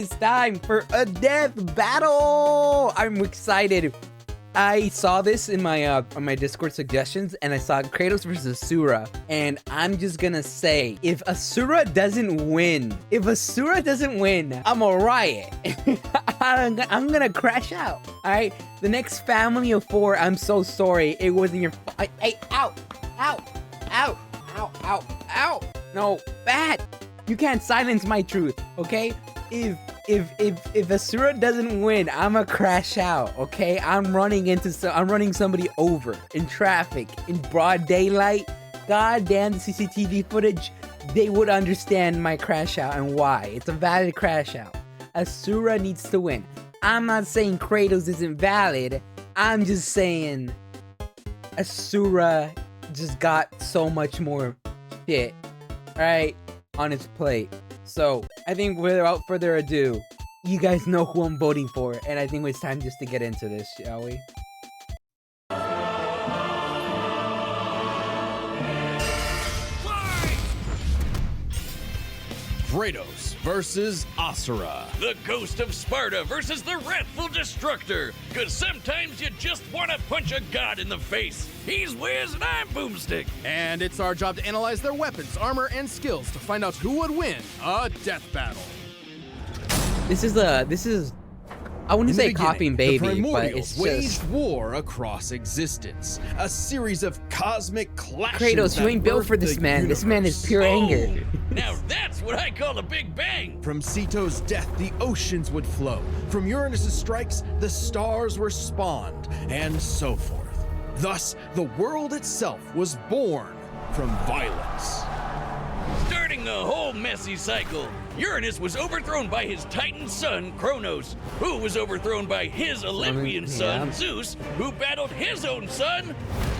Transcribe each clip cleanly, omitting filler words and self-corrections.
It's time for a death battle. I'm excited. I saw this in my on my Discord suggestions, and I saw Kratos versus Asura, and I'm just gonna say, if Asura doesn't win, I'm a riot. I'm gonna crash out. All right, the next family of 4. I'm so sorry. It wasn't your. Hey, ow, ow, ow, ow, ow, ow. No, bad. You can't silence my truth, okay? If Asura doesn't win, I'ma crash out, okay? I'm running somebody over in traffic, in broad daylight. Goddamn the CCTV footage, they would understand my crash out and why. It's a valid crash out. Asura needs to win. I'm not saying Kratos isn't valid. I'm just saying Asura just got so much more shit, right, on his plate. So, I think without further ado, you guys know who I'm voting for, and I think it's time just to get into this, shall we? Kratos versus Asura. The Ghost of Sparta versus the Wrathful Destructor. Cause sometimes you just wanna punch a god in the face. He's Wiz and I'm Boomstick. And it's our job to analyze their weapons, armor, and skills to find out who would win a death battle. This is I wouldn't say copy and baby, but it's waged just war across existence. A series of cosmic clashes. Kratos, you ain't built for this man. This man is pure anger. Now that's what I call a big bang. From Ceto's death, the oceans would flow. From Uranus's strikes, the stars were spawned, and so forth. Thus, the world itself was born from violence. Starting the whole messy cycle, Uranus was overthrown by his Titan son, Kronos, who was overthrown by his Olympian son, Zeus, who battled his own son,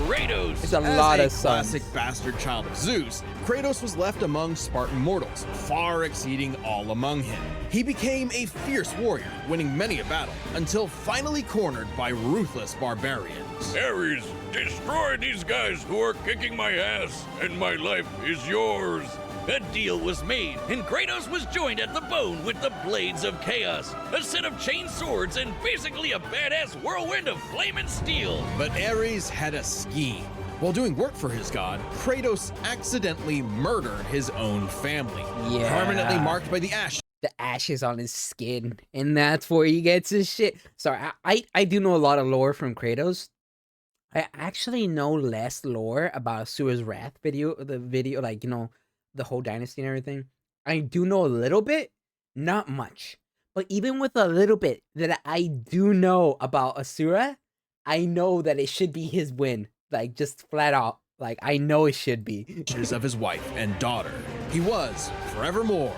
Kratos. It's a lot of sons. Classic bastard child of Zeus, Kratos was left among Spartan mortals, far exceeding all among him. He became a fierce warrior, winning many a battle, until finally cornered by ruthless barbarians. Ares, destroy these guys who are kicking my ass, and my life is yours. A deal was made, and Kratos was joined at the bone with the Blades of Chaos, a set of chain swords and basically a badass whirlwind of flame and steel. But Ares had a scheme. While doing work for his god, Kratos accidentally murdered his own family, permanently marked by the ashes on his skin, and that's where he gets his shit. Sorry, I do know a lot of lore from Kratos. I actually know less lore about Asura's Wrath video, like, you know, the whole dynasty and everything. I do know a little bit, not much. But even with a little bit that I do know about Asura, I know that it should be his win. Like, just flat out. Like, I know it should be. Of his wife and daughter. He was, forevermore,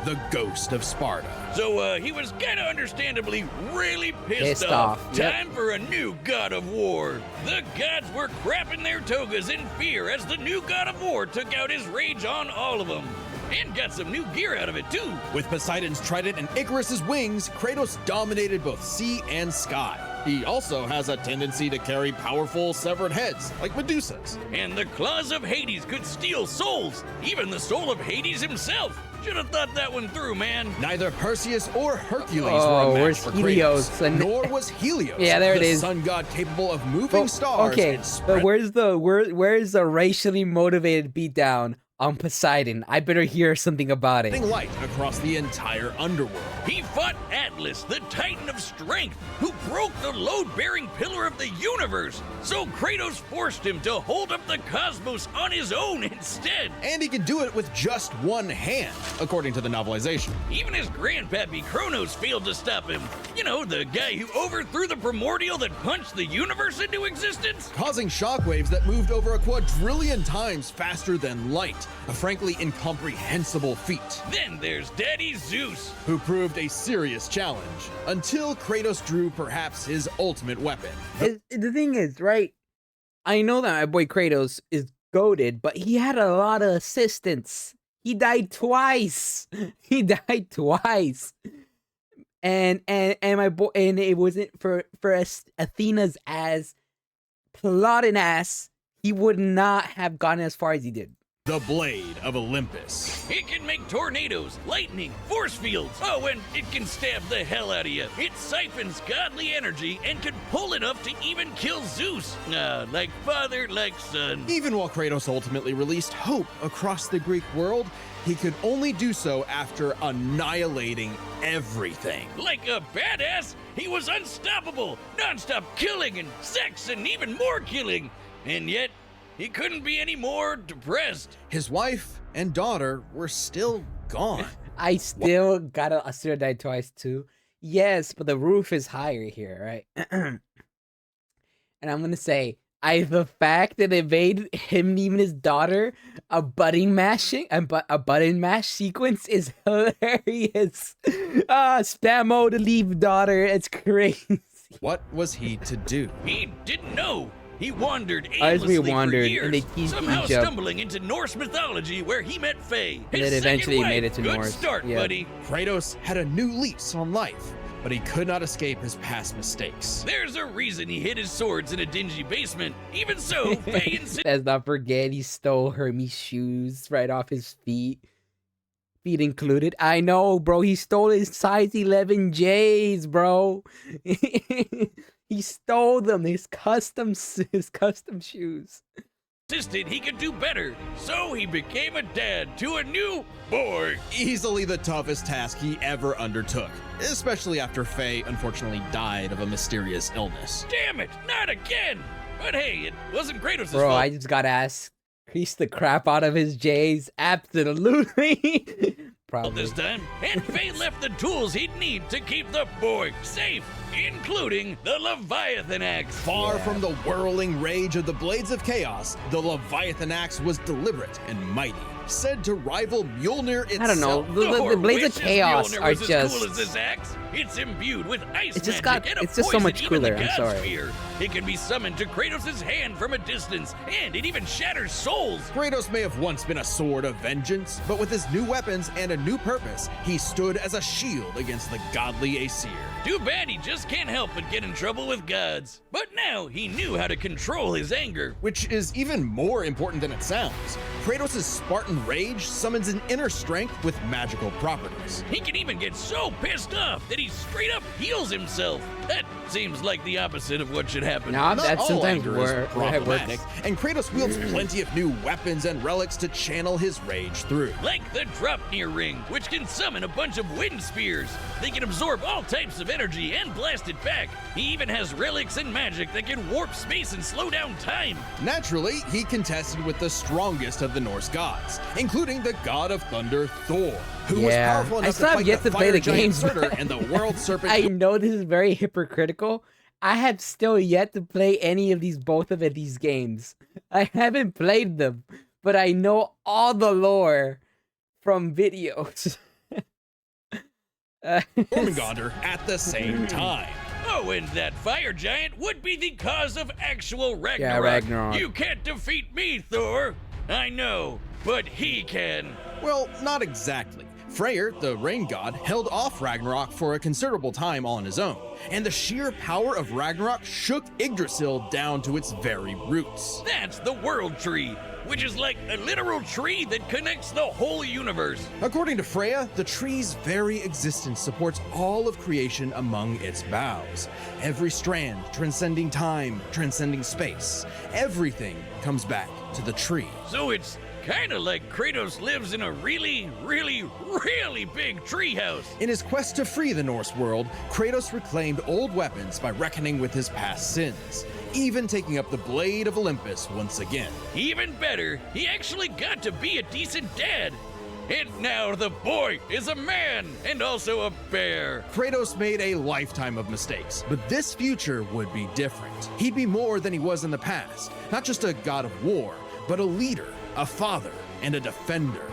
the Ghost of Sparta. So, he was kinda understandably really pissed off. Time for a new god of war. The gods were crapping their togas in fear as the new god of war took out his rage on all of them. And got some new gear out of it, too. With Poseidon's trident and Icarus's wings, Kratos dominated both sea and sky. He also has a tendency to carry powerful severed heads, like Medusa's. And the claws of Hades could steal souls, even the soul of Hades himself. Should have thought that one through, man. Neither Perseus or Hercules were a match for Kratos, nor was Helios, the sun god capable of moving stars. Okay, but where's the racially motivated beatdown on Poseidon? I better hear something about it. Light across the entire underworld. He fought Atlas, the Titan of Strength, who broke the load-bearing pillar of the universe. So Kratos forced him to hold up the cosmos on his own instead. And he could do it with just one hand, according to the novelization. Even his grandpappy Kronos failed to stop him. You know, the guy who overthrew the primordial that punched the universe into existence? Causing shockwaves that moved over a quadrillion times faster than light. A frankly incomprehensible feat. Then there's Daddy Zeus, who proved a serious challenge, until Kratos drew perhaps his ultimate weapon. The thing is, right, I know that my boy Kratos is goated, but he had a lot of assistance. He died twice. And my boy, and it wasn't for Athena's plotting ass, he would not have gotten as far as he did. the Blade of Olympus. It can make tornadoes, lightning, force fields. Oh, and it can stab the hell out of you. It siphons godly energy and can pull enough to even kill Zeus. Like father, like son. Even while Kratos ultimately released hope across the Greek world, he could only do so after annihilating everything. Like a badass, he was unstoppable, non-stop killing and sex and even more killing. And yet, he couldn't be any more depressed. His wife and daughter were still gone. I still got a Asura died twice too. Yes, but the roof is higher here, right? And I'm gonna say, the fact that it made him and even his daughter a button mash sequence is hilarious. Spammo to leave daughter, it's crazy. What was he to do? He didn't know. He wandered As we aimlessly wandered, for years, and they teased somehow Egypt. stumbling into Norse mythology where he met Faye. And His then eventually second made wife. it to Good Norse. start, Yeah. buddy. Kratos had a new lease on life, but he could not escape his past mistakes. There's a reason he hid his swords in a dingy basement. Even so, Faye insisted Let's not forget he stole Hermes' shoes right off his feet. Feet included. I know, bro. He stole his size 11 J's, bro. He stole them. His custom shoes. he could do better. So he became a dad to a new boy. Easily the toughest task he ever undertook, especially after Faye unfortunately died of a mysterious illness. Damn it, not again. But hey, it wasn't Kratos' Bro, fault. I just gotta ask. Crease the crap out of his J's. Absolutely. Probably. This time, and Faye left the tools he'd need to keep the boy safe, including the Leviathan axe. Far from the whirling rage of the Blades of Chaos, the Leviathan axe was deliberate and mighty, said to rival Mjolnir itself. I don't know. The Blades of Wishes Chaos Mjolnir are was as cool just. as this axe. It's imbued with ice It's just magic got- and a it's just so poison much even the cooler, I'm gods sorry. fear. It can be summoned to Kratos' hand from a distance, and it even shatters souls. Kratos may have once been a sword of vengeance, but with his new weapons and a new purpose, he stood as a shield against the godly Asir. Too bad he just can't help but get in trouble with gods. But now he knew how to control his anger. Which is even more important than it sounds. Kratos' Spartan rage summons an inner strength with magical properties. He can even get so pissed off that he straight up heals himself. That seems like the opposite of what should happen. Nah, Not that's all sometimes anger is where it problematic, works. and Kratos wields plenty of new weapons and relics to channel his rage through. Like the Dropnir Ring, which can summon a bunch of wind spears. They can absorb all types of energy and blast it back. He even has relics and magic that can warp space and slow down time. Naturally, he contested with the strongest of the Norse gods, including the god of thunder Thor, who was Yeah. powerful I enough still to have fight yet the to play fire the giant games, Surtur but- and the world serpent. I know this is very hypocritical. I have still yet to play any of both of these games. I haven't played them, but I know all the lore from videos. Jormungandr at the same time. Oh, and that fire giant would be the cause of actual Ragnarok. Yeah, Ragnarok. You can't defeat me, Thor. I know, but he can. Well, not exactly. Freyr, the rain god, held off Ragnarok for a considerable time on his own, and the sheer power of Ragnarok shook Yggdrasil down to its very roots. That's the World Tree, which is like a literal tree that connects the whole universe. According to Freya, the tree's very existence supports all of creation among its boughs. Every strand transcending time, transcending space. Everything comes back to the tree. So it's kind of like Kratos lives in a really, really, really big treehouse. In his quest to free the Norse world, Kratos reclaimed old weapons by reckoning with his past sins, even taking up the Blade of Olympus once again. Even better, he actually got to be a decent dad. And now the boy is a man and also a bear. Kratos made a lifetime of mistakes, but this future would be different. He'd be more than he was in the past, not just a god of war, but a leader, a father, and a defender,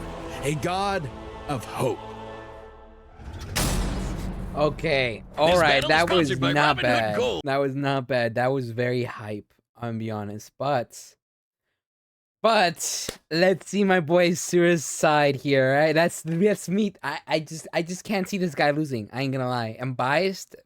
a god of hope. Okay, This all right, battle is that was sponsored by not Robin Hood bad. Gold. That was not bad. That was very hype, I'm gonna be honest. But let's see my boy Asura's side here, right? That's me. I just can't see this guy losing. I ain't gonna lie. I'm biased.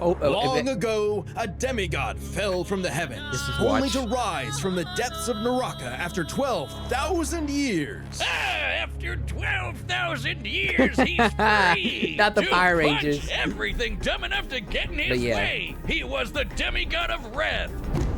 Long ago, a demigod fell from the heavens, only to rise from the depths of Naraka after 12,000 years. After 12,000 years, he's free. Not the to Power punch Rangers. everything dumb enough to get in his way. He was the demigod of wrath,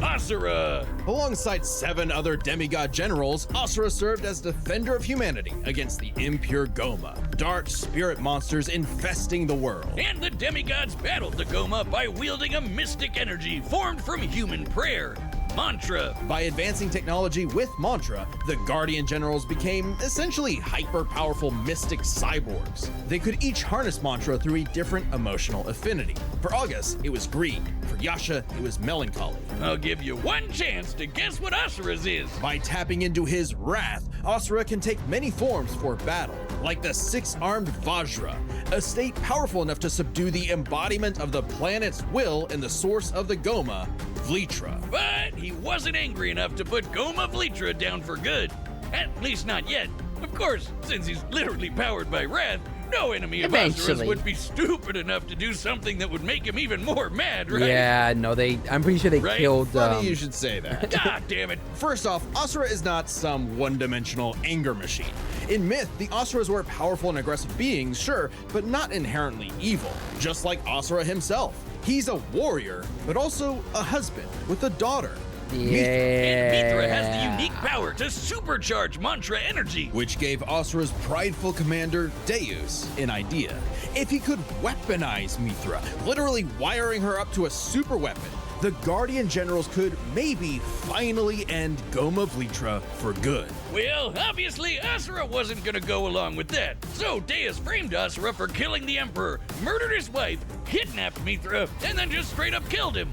Asura. Alongside 7 other demigod generals, Asura served as defender of humanity against the impure Goma, dark spirit monsters infesting the world. And the demigods battled the Goma by wielding a mystic energy formed from human prayer, mantra. By advancing technology with mantra, the Guardian Generals became essentially hyper-powerful mystic cyborgs. They could each harness mantra through a different emotional affinity. For August, it was greed. For Yasha, it was melancholy. I'll give you one chance to guess what Asura's is. By tapping into his wrath, Asura can take many forms for battle, like the 6-armed Vajra, a state powerful enough to subdue the embodiment of the planet's will and the source of the Goma, Vlitra. But he wasn't angry enough to put Goma Vlitra down for good. At least not yet. Of course, since he's literally powered by wrath, no enemy of Asura's would be stupid enough to do something that would make him even more mad, right? Yeah, no, I'm pretty sure they killed. Funny you should say that. God damn it. First off, Asura is not some one-dimensional anger machine. In myth, the Asuras were powerful and aggressive beings, sure, but not inherently evil, just like Asura himself. He's a warrior, but also a husband with a daughter. Yeah. And Mithra has the unique power to supercharge mantra energy, which gave Asura's prideful commander, Deus, an idea. If he could weaponize Mithra, literally wiring her up to a super weapon, the Guardian Generals could maybe finally end Goma Vlitra for good. Well, obviously Asura wasn't gonna go along with that. So Deus framed Asura for killing the Emperor, murdered his wife, kidnapped Mithra, and then just straight up killed him.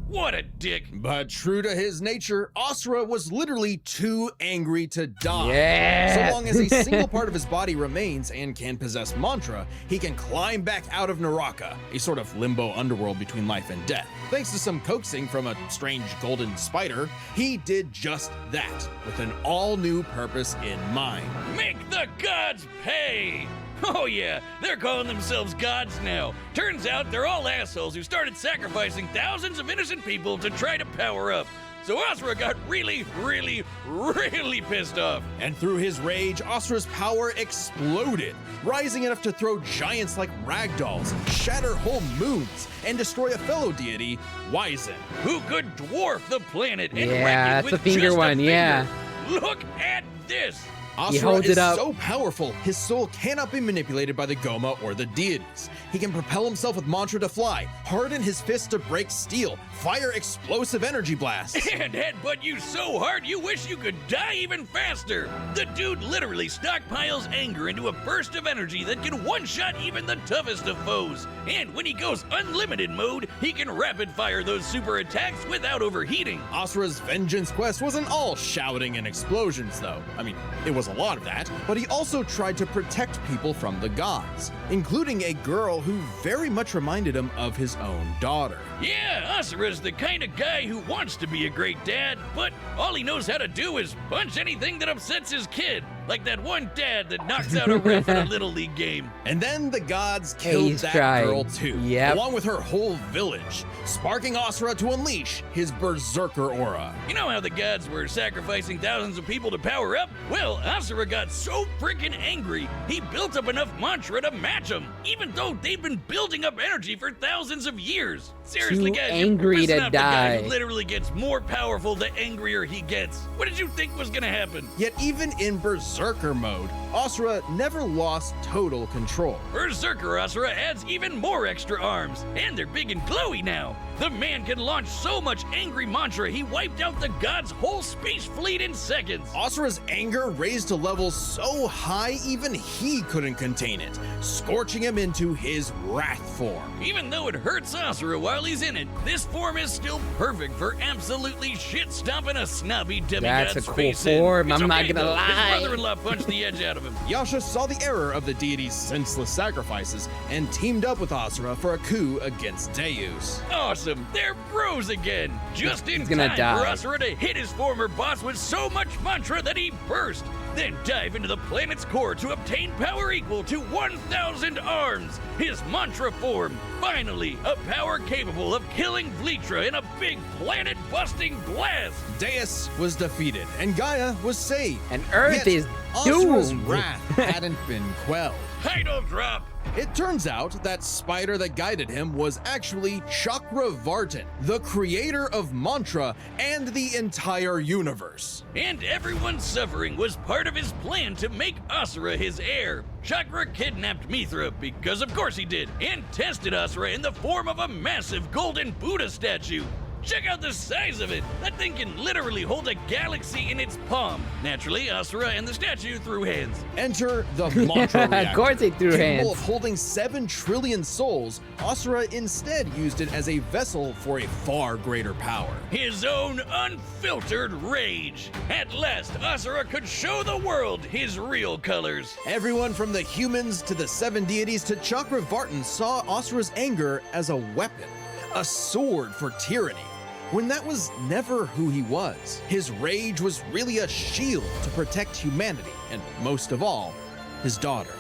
What a dick. But true to his nature, Asura was literally too angry to die. Yeah. So long as a single part of his body remains and can possess mantra, he can climb back out of Naraka, a sort of limbo underworld between life and death. Thanks to some coaxing from a strange golden spider, he did just that, with an all-new purpose in mind. Make the gods pay! Oh yeah, they're calling themselves gods now. Turns out they're all assholes who started sacrificing thousands of innocent people to try to power up. So Asura got really pissed off. And through his rage, Asura's power exploded, rising enough to throw giants like ragdolls, shatter whole moons, and destroy a fellow deity, Wizen, who could dwarf the planet and yeah, wreck it that's with the finger just one, a finger. yeah. Look at this. Asura holds is it up. so powerful, his soul cannot be manipulated by the Goma or the deities. He can propel himself with mantra to fly, harden his fists to break steel, fire explosive energy blasts, and headbutt you so hard you wish you could die even faster. The dude literally stockpiles anger into a burst of energy that can one-shot even the toughest of foes. And when he goes unlimited mode, he can rapid-fire those super attacks without overheating. Asura's vengeance quest wasn't all shouting and explosions, though. I mean, it was a lot of that, but he also tried to protect people from the gods, including a girl who very much reminded him of his own daughter. Yeah, Asura's the kind of guy who wants to be a great dad, but all he knows how to do is punch anything that upsets his kid, like that one dad that knocks out a ref at a Little League game. And then the gods killed that girl too, along with her whole village, sparking Asura to unleash his berserker aura. You know how the gods were sacrificing thousands of people to power up? Well, Asura got so freaking angry, he built up enough mantra to match them, even though they've been building up energy for thousands of years. Seriously, Too guys, angry you're to the guy die. who literally gets more powerful the angrier he gets. What did you think was gonna happen? Yet even in berserker mode, Asura never lost total control. Berserker Asura adds even more extra arms, and they're big and glowy now. The man can launch so much angry mantra, he wiped out the god's whole space fleet in seconds. Asura's anger raised to levels so high even he couldn't contain it, scorching him into his wrath form. Even though it hurts Asura while he's in it, this form is still perfect for absolutely shit-stomping a snobby demigod's That's a cool face form, in. It's I'm not okay, gonna though. lie. His brother-in-law punched the edge out of him. Yasha saw the error of the deity's senseless sacrifices and teamed up with Asura for a coup against Deus. Awesome, they're bros again. Just in He's gonna time die. for Asura to hit his former boss with so much mantra that he burst. then dive into the planet's core to obtain power equal to 1,000 arms. His mantra form, finally, a power capable of killing Vlitra in a big planet-busting blast. Deus was defeated, and Gaia was saved. And Earth Yet, is Asura's doomed. wrath hadn't been quelled. Title drop. It turns out that spider that guided him was actually Chakravartin, the creator of Mantra and the entire universe. And everyone's suffering was part of his plan to make Asura his heir. Chakra kidnapped Mithra, because of course he did, and tested Asura in the form of a massive golden Buddha statue. Check out the size of it! That thing can literally hold a galaxy in its palm. Naturally, Asura and the statue threw hands. Enter the Mantra reactor. Of course they threw Capable hands. of holding 7 trillion souls, Asura instead used it as a vessel for a far greater power. His own unfiltered rage. At last, Asura could show the world his real colors. Everyone from the humans to the 7 deities to Chakravartin saw Asura's anger as a weapon, a sword for tyranny, when that was never who he was. His rage was really a shield to protect humanity, and most of all, his daughter.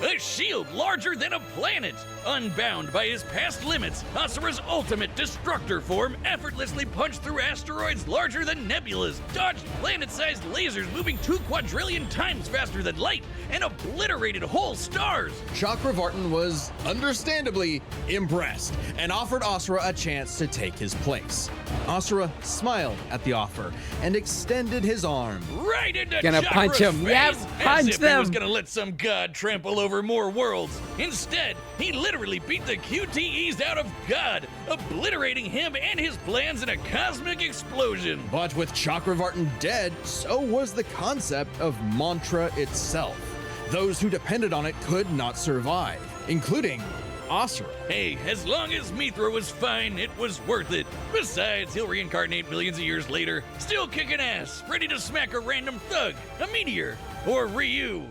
A shield larger than a planet! Unbound by his past limits, Asura's ultimate destructor form effortlessly punched through asteroids larger than nebulas, dodged planet-sized lasers moving 2 quadrillion times faster than light, and obliterated whole stars! Chakravartin was, understandably, impressed and offered Asura a chance to take his place. Asura smiled at the offer and extended his arm. Right into Gonna Chakra's punch him. face, Yep, punch as if he was them. gonna let some god trample over more worlds. Instead, he literally beat the QTEs out of God, obliterating him and his plans in a cosmic explosion. But with Chakravartin dead, so was the concept of Mantra itself. Those who depended on it could not survive, including Asura. Hey, as long as Mithra was fine, it was worth it. Besides, he'll reincarnate millions of years later, still kicking ass, ready to smack a random thug, a meteor, or Ryu.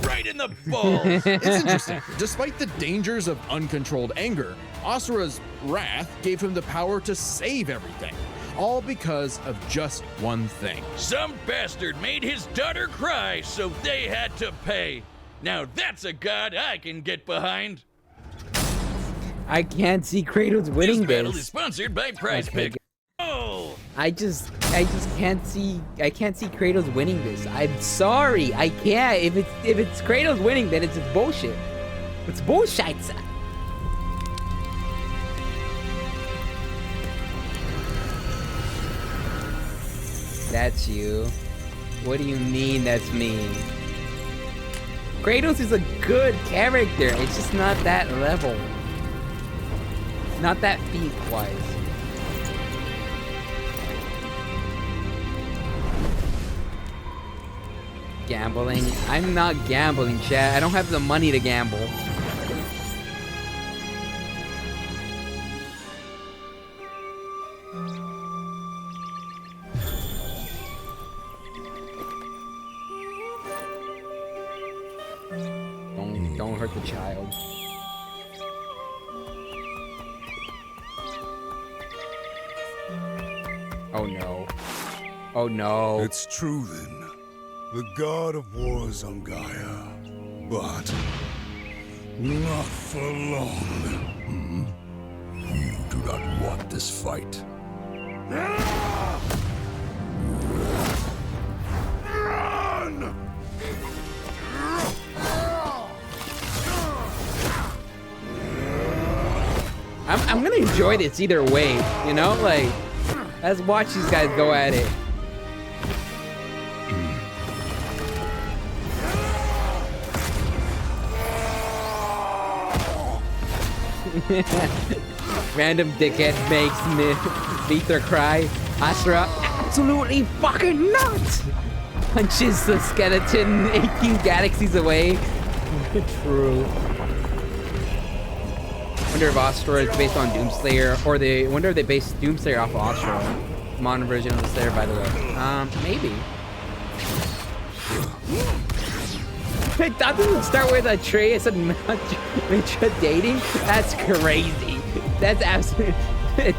Right in the balls. It's interesting. Despite the dangers of uncontrolled anger, Asura's wrath gave him the power to save everything, all because of just one thing. Some bastard made his daughter cry, so they had to pay. Now that's a god I can get behind. I can't see Kratos winning This battle is this. sponsored by Prize Okay, Pick. Oh, I just can't see Kratos winning this. I'm sorry, I can't. If it's Kratos winning, then it's just bullshit. It's bullshit. That's you. What do you mean that's me? Kratos is a good character. It's just not that level. Not that feat-wise. Gambling? I'm not gambling, chat. I don't have the money to gamble. Don't hurt the child. Oh no. Oh no. It's true then. The god of war is on Gaia. But not for long. You do not want this fight. Run! I'm gonna enjoy this either way, you know? Like, let's watch these guys go at it. Random dickhead makes Mithra cry. Asura absolutely fucking nuts! Punches the skeleton 18 galaxies away. True. Wonder if Asura is based on Doomslayer, or they wonder if they based Doomslayer off of Asura. Modern version of the Slayer, by the way. Maybe. I thought this would start with Atreus and Mithra dating. That's crazy. That's absolutely.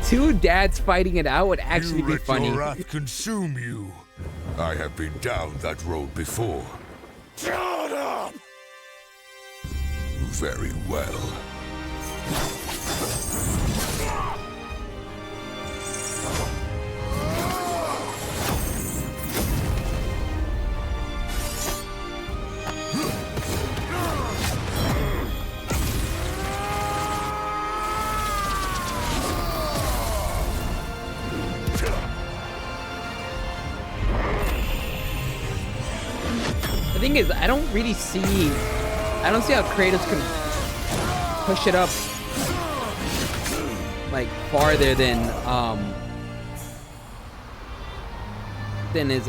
2 dads fighting it out would actually You be let funny. your wrath consume you. I have been down that road before. Shut up! Very well. The thing is, I don't see how Kratos can push it up like farther than his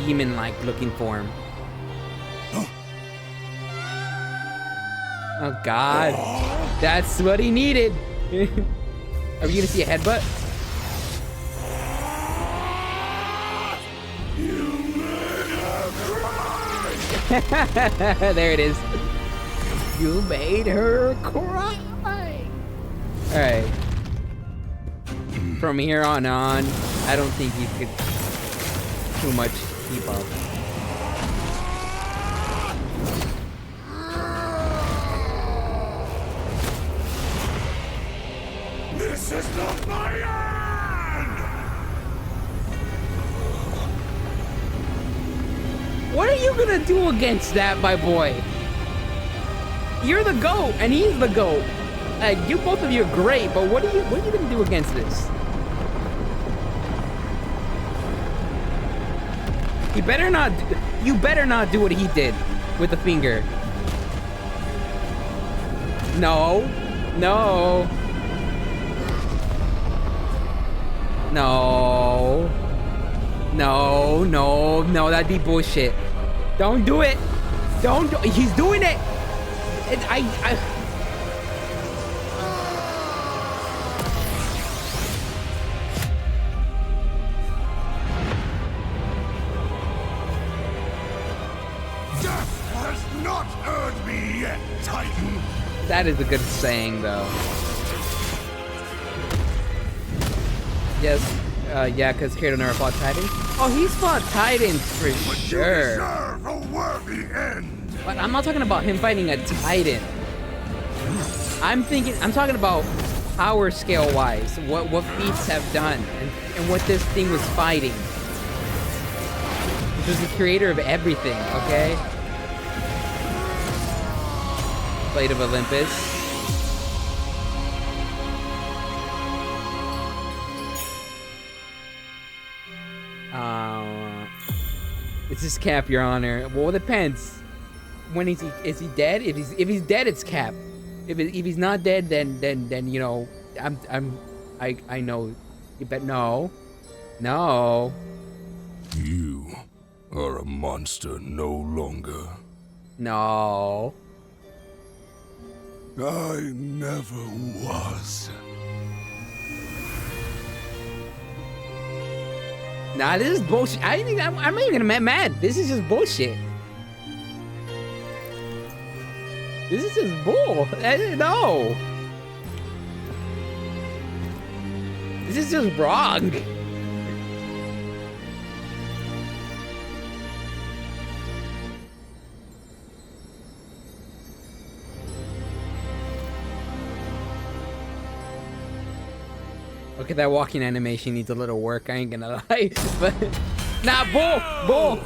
demon like looking form. Oh god, that's what he needed. Are we gonna see a headbutt? There it is. You made her cry. All right. From here on, I don't think you could too much keep up. This is not my end! What are you gonna do against that, my boy? You're the GOAT, and he's the GOAT. Like, you both of you are great, but what are you gonna do against this? You better not do what he did with the finger. No. No. No. No, no, no, that'd be bullshit. Don't do it. Don't do he's doing it. Death has not earned me yet, Titan! That is a good saying, though. Yes, yeah, because Kratos never fought Titans. Oh, he's fought Titans for sure. You deserve a worthy end! But I'm not talking about him fighting a Titan. I'm talking about power scale wise, what feats have done, and what this thing was fighting. Which was the creator of everything, okay? Blade of Olympus. It's his Cap, Your Honor. Well, it depends. When is he dead? If he's dead, it's Cap. If he's not dead, then you know, I know. You bet no. You are a monster no longer. No. I never was. Nah, this is bullshit. I'm not even gonna get mad. This is just bullshit. This is just bull. No. This is just wrong. Okay, that walking animation needs a little work, I ain't gonna lie. But nah, bull.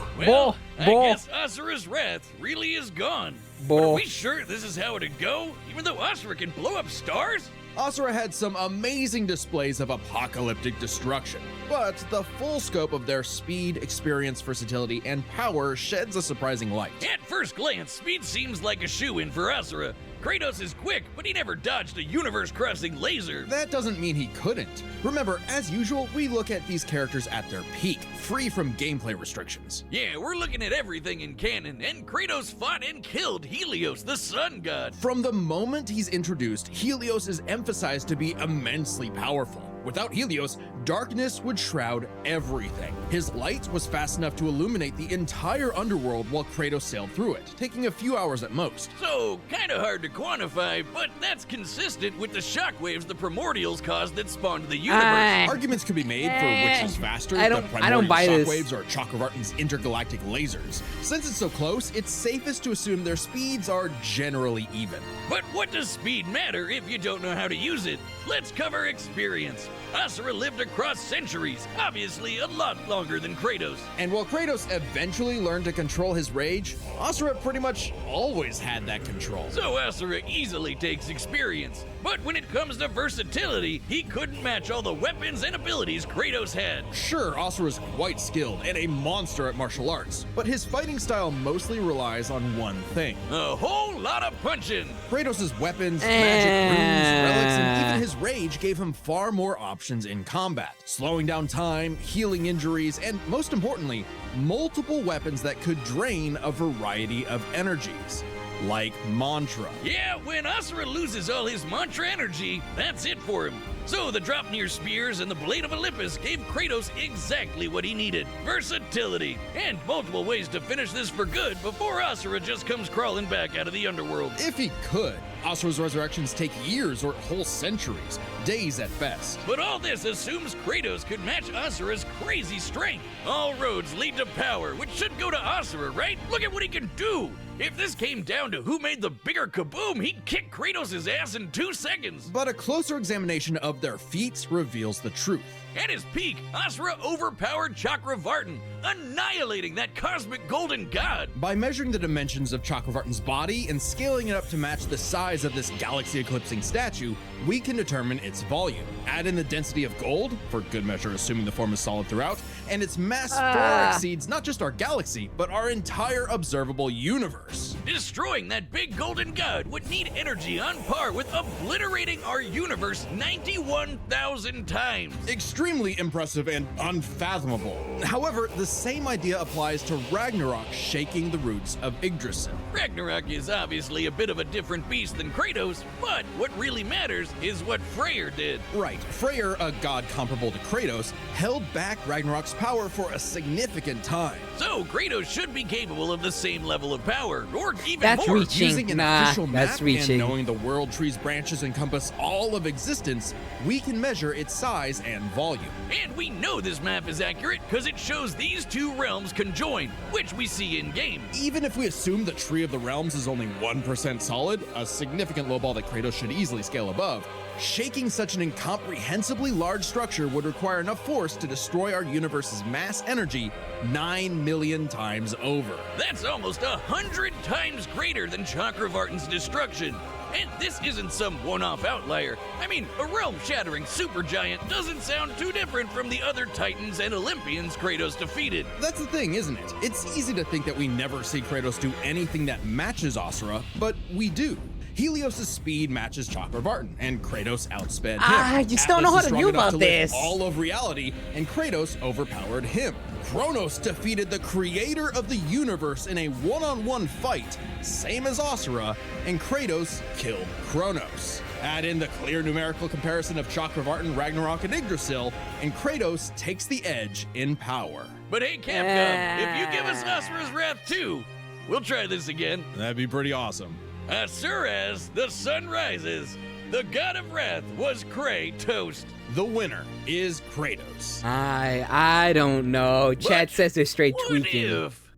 I guess Asura's wrath really is gone. But are we sure this is how it'd go? Even though Asura can blow up stars? Asura had some amazing displays of apocalyptic destruction, but the full scope of their speed, experience, versatility, and power sheds a surprising light. At first glance, speed seems like a shoo-in for Asura. Kratos is quick, but he never dodged a universe-crossing laser. That doesn't mean he couldn't. Remember, as usual, we look at these characters at their peak, free from gameplay restrictions. Yeah, we're looking at everything in canon, and Kratos fought and killed Helios, the sun god. From the moment he's introduced, Helios is emphasized to be immensely powerful. Without Helios, darkness would shroud everything. His light was fast enough to illuminate the entire underworld while Kratos sailed through it, taking a few hours at most. So, kinda hard to quantify, but that's consistent with the shockwaves the primordials caused that spawned the universe. Arguments could be made for which is faster, I the don't primordial buy this. shockwaves or Chakravartin's intergalactic lasers. Since it's so close, it's safest to assume their speeds are generally even. But what does speed matter if you don't know how to use it? Let's cover experience. Asura lived across centuries, obviously a lot longer than Kratos. And while Kratos eventually learned to control his rage, Asura pretty much always had that control. So Asura easily takes experience. But when it comes to versatility, he couldn't match all the weapons and abilities Kratos had. Sure, Asura's quite skilled and a monster at martial arts, but his fighting style mostly relies on one thing. A whole lot of punching. Kratos' weapons, magic, runes, relics, and even his rage gave him far more options in combat, slowing down time, healing injuries, and most importantly, multiple weapons that could drain a variety of energies, like Mantra. Yeah, when Asura loses all his mantra energy, that's it for him. So the Dropnir spears and the Blade of Olympus gave Kratos exactly what he needed. Versatility, and multiple ways to finish this for good before Asura just comes crawling back out of the underworld. If he could. Asura's resurrections take years or whole centuries, days at best. But all this assumes Kratos could match Asura's crazy strength. All roads lead to power, which should go to Asura, right? Look at what he can do! If this came down to who made the bigger kaboom, he'd kick Kratos' ass in 2 seconds. But a closer examination of their feats reveals the truth. At his peak, Asura overpowered Chakravartin, annihilating that cosmic golden god. By measuring the dimensions of Chakravartin's body and scaling it up to match the size of this galaxy-eclipsing statue, we can determine its volume. Add in the density of gold, for good measure assuming the form is solid throughout, and its mass far exceeds not just our galaxy, but our entire observable universe. Destroying that big golden god would need energy on par with obliterating our universe 91,000 times. Extremely impressive and unfathomable. However, the same idea applies to Ragnarok shaking the roots of Yggdrasil. Ragnarok is obviously a bit of a different beast than Kratos, but what really matters is what Freyr did. Right, Freyr, a god comparable to Kratos, held back Ragnarok's power for a significant time. So Kratos should be capable of the same level of power, or even That's more. reaching. Using an Nah, official map that's reaching. and knowing the world tree's branches encompass all of existence, we can measure its size and volume. And we know this map is accurate because it shows these two realms conjoined, which we see in game. Even if we assume the Tree of the Realms is only 1% solid, a significant lowball that Kratos should easily scale above, shaking such an incomprehensibly large structure would require enough force to destroy our universe's mass energy 9 million times over. That's almost 100 times greater than Chakravartin's destruction. And this isn't some one-off outlier. I mean, a realm-shattering supergiant doesn't sound too different from the other Titans and Olympians Kratos defeated. That's the thing, isn't it? It's easy to think that we never see Kratos do anything that matches Asura, but we do. Helios' speed matches Chakravartin, and Kratos outsped him. I just don't know how Atlas is to strong feel enough about to lift this. all of reality, and Kratos overpowered him. Kronos defeated the creator of the universe in a one-on-one fight, same as Asura, and Kratos killed Kronos. Add in the clear numerical comparison of Chakravartin, Ragnarok, and Yggdrasil, and Kratos takes the edge in power. But hey, Capcom, if you give us Asura's Wrath 2, we'll try this again. That'd be pretty awesome. Asuras, the sun rises. The god of wrath was Kratos. The winner is Kratos. I don't know. Chat says they're straight What tweaking. if?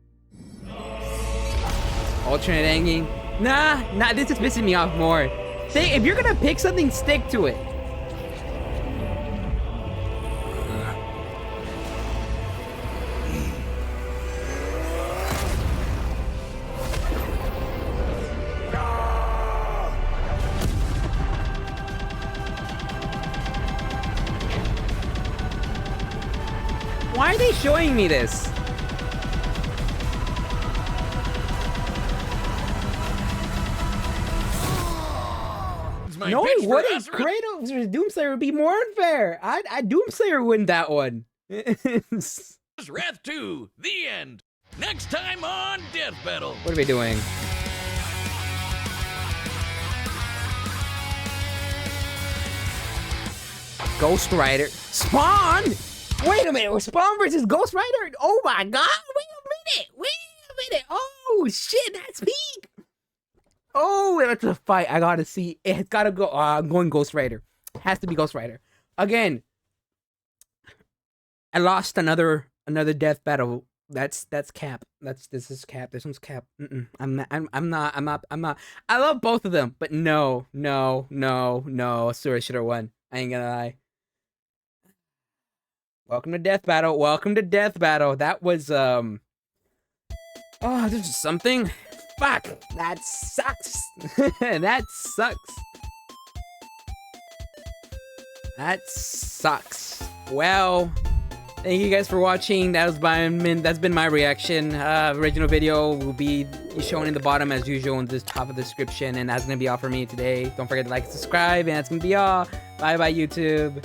Alternate ending. Nah, this is pissing me off more. Say, if you're gonna pick something, stick to it. Why are they showing me this? My No, pitch it for wouldn't. Asura- Kratos or Doomslayer would be more unfair. I Doomslayer win that one. Wrath 2, the end. Next time on Death Battle. What are we doing? Ghost Rider. Spawn? Wait a minute. Spawn versus Ghost Rider? Oh my god. Wait a minute. Oh shit, that's peak. Oh, that's a fight. I gotta see. It's gotta go. I'm going Ghost Rider. Has to be Ghost Rider. Again, I lost another death battle. That's Cap. This is Cap. This one's Cap. I'm not. I love both of them, but no. Asura should have won. I ain't gonna lie. Welcome to Death Battle. That was oh, this is something. Fuck. That sucks. That sucks. Well, thank you guys for watching. That's been my reaction. Original video will be shown in the bottom as usual in the top of the description, and that's gonna be all for me today. Don't forget to like and subscribe, and that's gonna be all. Bye YouTube.